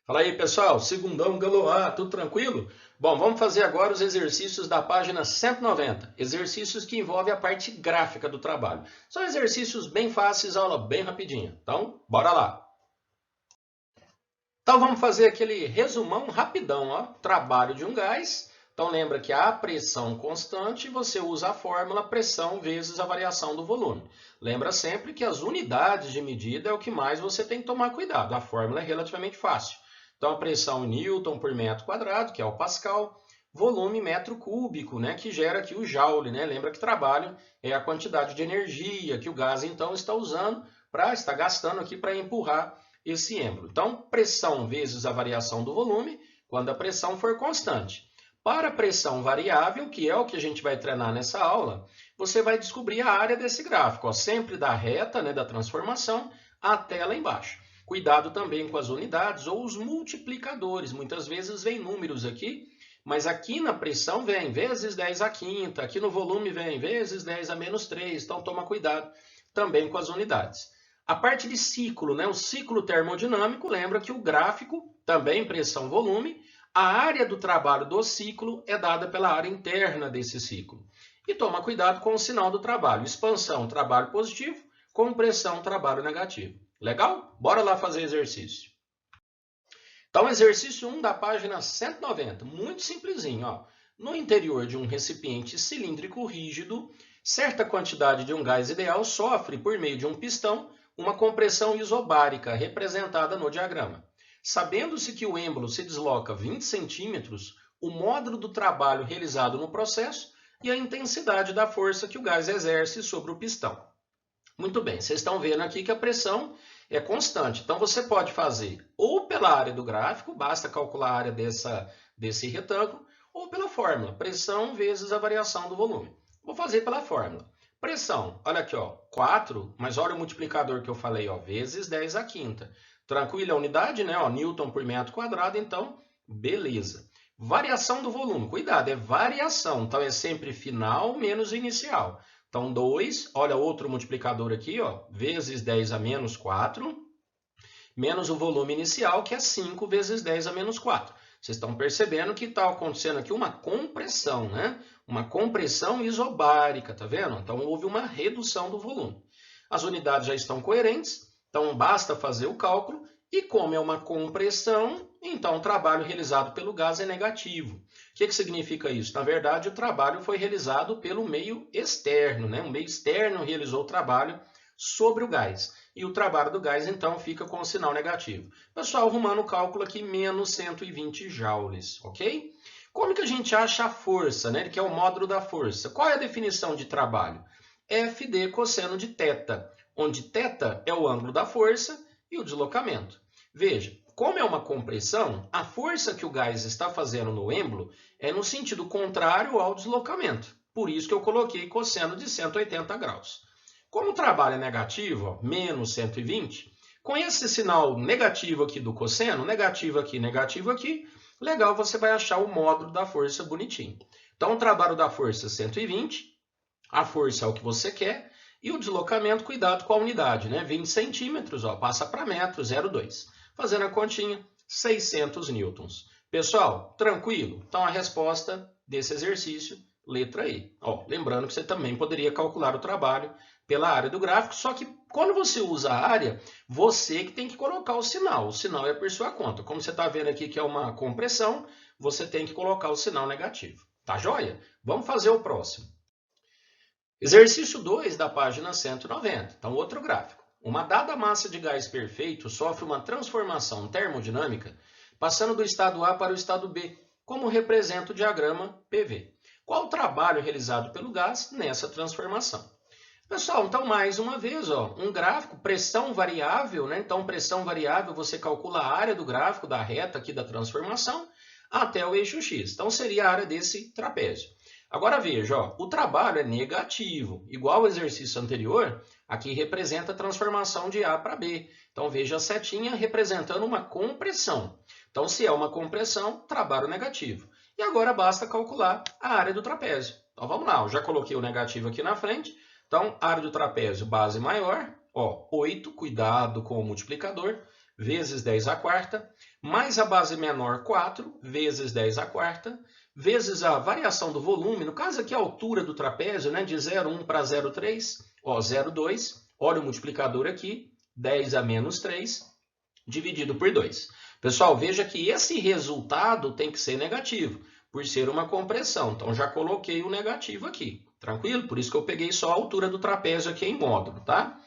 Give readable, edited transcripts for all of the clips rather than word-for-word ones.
Fala aí, pessoal. Segundão, Galoá, tudo tranquilo? Bom, vamos fazer agora os exercícios da página 190. Exercícios que envolvem a parte gráfica do trabalho. São exercícios bem fáceis, aula bem rapidinha. Então, bora lá. Então, vamos fazer aquele resumão rapidão, ó. Trabalho de um gás. Então, lembra que a pressão constante, você usa a fórmula pressão vezes a variação do volume. Lembra sempre que as unidades de medida é o que mais você tem que tomar cuidado. A fórmula é relativamente fácil. Então, a pressão em Newton por metro quadrado, que é o Pascal, volume metro cúbico, né, que gera aqui o Joule, né? Lembra que trabalho é a quantidade de energia que o gás, então, está usando está gastando aqui para empurrar esse êmbolo. Então, pressão vezes a variação do volume, quando a pressão for constante. Para a pressão variável, que é o que a gente vai treinar nessa aula, você vai descobrir a área desse gráfico, ó, sempre da reta, né, da transformação, até lá embaixo. Cuidado também com as unidades ou os multiplicadores. Muitas vezes vem números aqui, mas aqui na pressão vem vezes 10 a quinta, aqui no volume vem vezes 10 a menos 3, então toma cuidado também com as unidades. A parte de ciclo, né? O ciclo termodinâmico, lembra que o gráfico, também pressão-volume, a área do trabalho do ciclo é dada pela área interna desse ciclo. E toma cuidado com o sinal do trabalho. Expansão, trabalho positivo, compressão, trabalho negativo. Legal? Bora lá fazer exercício. Então, exercício 1 da página 190, muito simplesinho, ó. No interior de um recipiente cilíndrico rígido, certa quantidade de um gás ideal sofre, por meio de um pistão, uma compressão isobárica, representada no diagrama. Sabendo-se que o êmbolo se desloca 20 centímetros, o módulo do trabalho realizado no processo e a intensidade da força que o gás exerce sobre o pistão. Muito bem, vocês estão vendo aqui que a pressão é constante. Então, você pode fazer ou pela área do gráfico, basta calcular a área desse retângulo, ou pela fórmula, pressão vezes a variação do volume. Vou fazer pela fórmula. Pressão, olha aqui, ó, 4, mas olha o multiplicador que eu falei, ó, vezes 10 a quinta. Tranquilo a unidade, né? Ó, Newton por metro quadrado, então, beleza. Variação do volume, cuidado, é variação, então é sempre final menos inicial. Então, 2, olha outro multiplicador aqui, ó, vezes 10 a menos 4, menos o volume inicial, que é 5 vezes 10 a menos 4. Vocês estão percebendo que está acontecendo aqui uma compressão, né? Uma compressão isobárica, tá vendo? Então, houve uma redução do volume. As unidades já estão coerentes, então basta fazer o cálculo. E como é uma compressão, então o trabalho realizado pelo gás é negativo. O que significa isso? Na verdade, o trabalho foi realizado pelo meio externo, né? O meio externo realizou o trabalho sobre o gás. E o trabalho do gás, então, fica com o sinal negativo. Pessoal, arrumando o cálculo aqui, menos 120 joules, ok? Como que a gente acha a força, né? Que é o módulo da força. Qual é a definição de trabalho? FD cosseno de θ, onde θ é o ângulo da força e o deslocamento. Veja, como é uma compressão, a força que o gás está fazendo no êmbolo é no sentido contrário ao deslocamento. Por isso que eu coloquei cosseno de 180 graus. Como o trabalho é negativo, ó, menos 120, com esse sinal negativo aqui do cosseno, negativo aqui, legal, você vai achar o módulo da força bonitinho. Então, o trabalho da força 120, a força é o que você quer, e o deslocamento, cuidado com a unidade, né? 20 centímetros, ó, passa para metro, 0,2. Fazendo a continha, 600 newtons. Pessoal, tranquilo? Então, a resposta desse exercício, letra E. Ó, lembrando que você também poderia calcular o trabalho pela área do gráfico, só que quando você usa a área, você que tem que colocar o sinal. O sinal é por sua conta. Como você está vendo aqui que é uma compressão, você tem que colocar o sinal negativo. Tá joia? Vamos fazer o próximo. Exercício 2 da página 190. Então, outro gráfico. Uma dada massa de gás perfeito sofre uma transformação termodinâmica passando do estado A para o estado B, como representa o diagrama PV. Qual o trabalho realizado pelo gás nessa transformação? Pessoal, então mais uma vez, ó, um gráfico, pressão variável, né? Então, pressão variável, você calcula a área do gráfico da reta aqui da transformação até o eixo X. Então, seria a área desse trapézio. Agora veja, ó, o trabalho é negativo, igual ao exercício anterior, aqui representa a transformação de A para B. Então, veja a setinha representando uma compressão. Então, se é uma compressão, trabalho negativo. E agora basta calcular a área do trapézio. Então, vamos lá, eu já coloquei o negativo aqui na frente. Então, área do trapézio, base maior, ó, 8, cuidado com o multiplicador, vezes 10 à quarta, mais a base menor 4 vezes 10 à quarta, vezes a variação do volume, no caso aqui a altura do trapézio, né, de 0,1 para 0,3, ó, 0,2, olha o multiplicador aqui, 10 a menos 3, dividido por 2. Pessoal, veja que esse resultado tem que ser negativo, por ser uma compressão. Então, já coloquei o negativo aqui, tranquilo? Por isso que eu peguei só a altura do trapézio aqui em módulo, tá?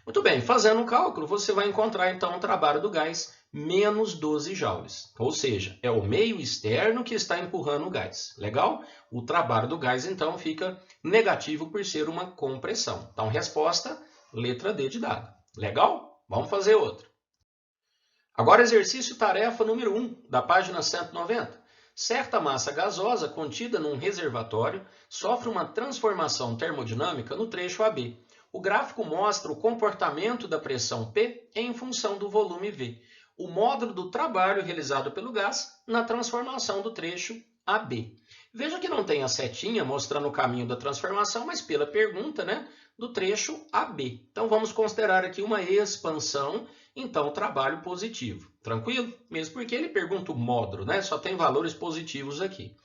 Muito bem, fazendo o cálculo, você vai encontrar então o trabalho do gás menos 12 joules. Ou seja, é o meio externo que está empurrando o gás. Legal? O trabalho do gás então fica negativo por ser uma compressão. Então, resposta, letra D de dado. Legal? Vamos fazer outro. Agora, exercício tarefa número 1, da página 190. Certa massa gasosa contida num reservatório sofre uma transformação termodinâmica no trecho AB. O gráfico mostra o comportamento da pressão P em função do volume V, o módulo do trabalho realizado pelo gás na transformação do trecho AB. Veja que não tem a setinha mostrando o caminho da transformação, mas pela pergunta, né, do trecho AB. Então vamos considerar aqui uma expansão, então trabalho positivo. Tranquilo? Mesmo porque ele pergunta o módulo, né? Só tem valores positivos aqui.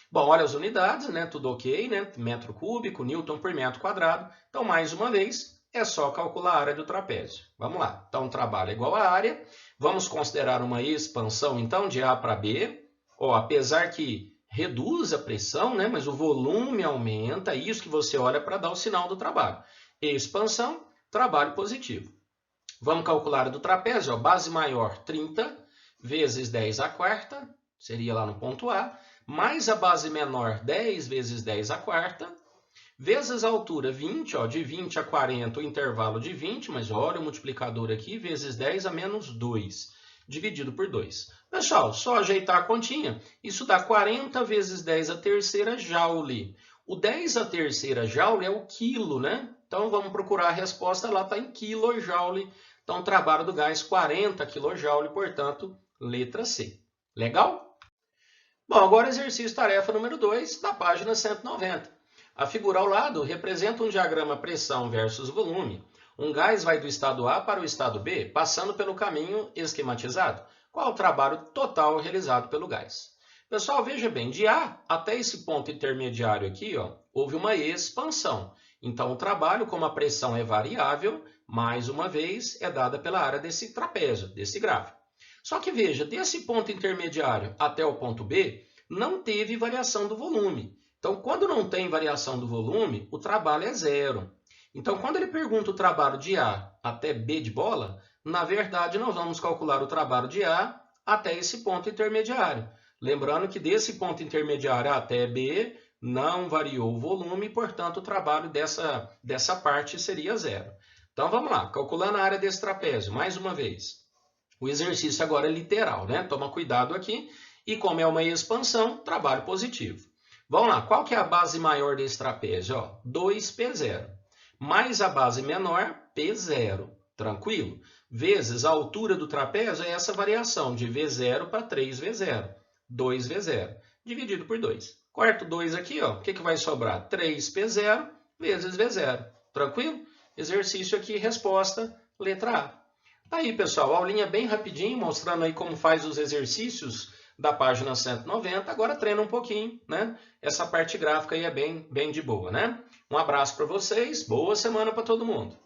Bom, olha as unidades, né? Tudo ok, né? Metro cúbico, newton por metro quadrado. Então, mais uma vez, é só calcular a área do trapézio. Vamos lá. Então, trabalho é igual a área. Vamos considerar uma expansão, então, de A para B. Ó, apesar que reduz a pressão, né? Mas o volume aumenta. É isso que você olha para dar o sinal do trabalho. Expansão, trabalho positivo. Vamos calcular a área do trapézio. Ó, base maior, 30, vezes 10 à quarta. Seria lá no ponto A. Mais a base menor, 10 vezes 10 à quarta, vezes a altura, 20, ó, de 20 a 40, o intervalo de 20, mas olha o multiplicador aqui, vezes 10 a menos 2, dividido por 2. Pessoal, só ajeitar a continha, isso dá 40 vezes 10 a terceira joule. O 10 a terceira joule é o quilo, né? Então, vamos procurar a resposta, lá está em quilojoule. Então, o trabalho do gás, 40 kJ, portanto, letra C. Legal? Bom, agora exercício tarefa número 2, da página 190. A figura ao lado representa um diagrama pressão versus volume. Um gás vai do estado A para o estado B, passando pelo caminho esquematizado. Qual o trabalho total realizado pelo gás? Pessoal, veja bem, de A até esse ponto intermediário aqui, ó, houve uma expansão. Então, o trabalho, como a pressão é variável, mais uma vez, é dada pela área desse trapézio, desse gráfico. Só que veja, desse ponto intermediário até o ponto B, não teve variação do volume. Então, quando não tem variação do volume, o trabalho é zero. Então, quando ele pergunta o trabalho de A até B de bola, na verdade, nós vamos calcular o trabalho de A até esse ponto intermediário. Lembrando que desse ponto intermediário até B, não variou o volume, portanto, o trabalho dessa parte seria zero. Então, vamos lá, calculando a área desse trapézio, mais uma vez. O exercício agora é literal, né? Toma cuidado aqui. E como é uma expansão, trabalho positivo. Vamos lá, qual que é a base maior desse trapézio? Ó, 2P0. Mais a base menor, P0. Tranquilo? Vezes a altura do trapézio é essa variação de V0 para 3V0. 2V0. Dividido por 2. Corta o 2 aqui, ó. O que vai sobrar? 3P0 vezes V0. Tranquilo? Exercício aqui, resposta, letra A. Tá aí, pessoal, aulinha bem rapidinho, mostrando aí como faz os exercícios da página 190. Agora treina um pouquinho, né? Essa parte gráfica aí é bem de boa, né? Um abraço para vocês, boa semana para todo mundo.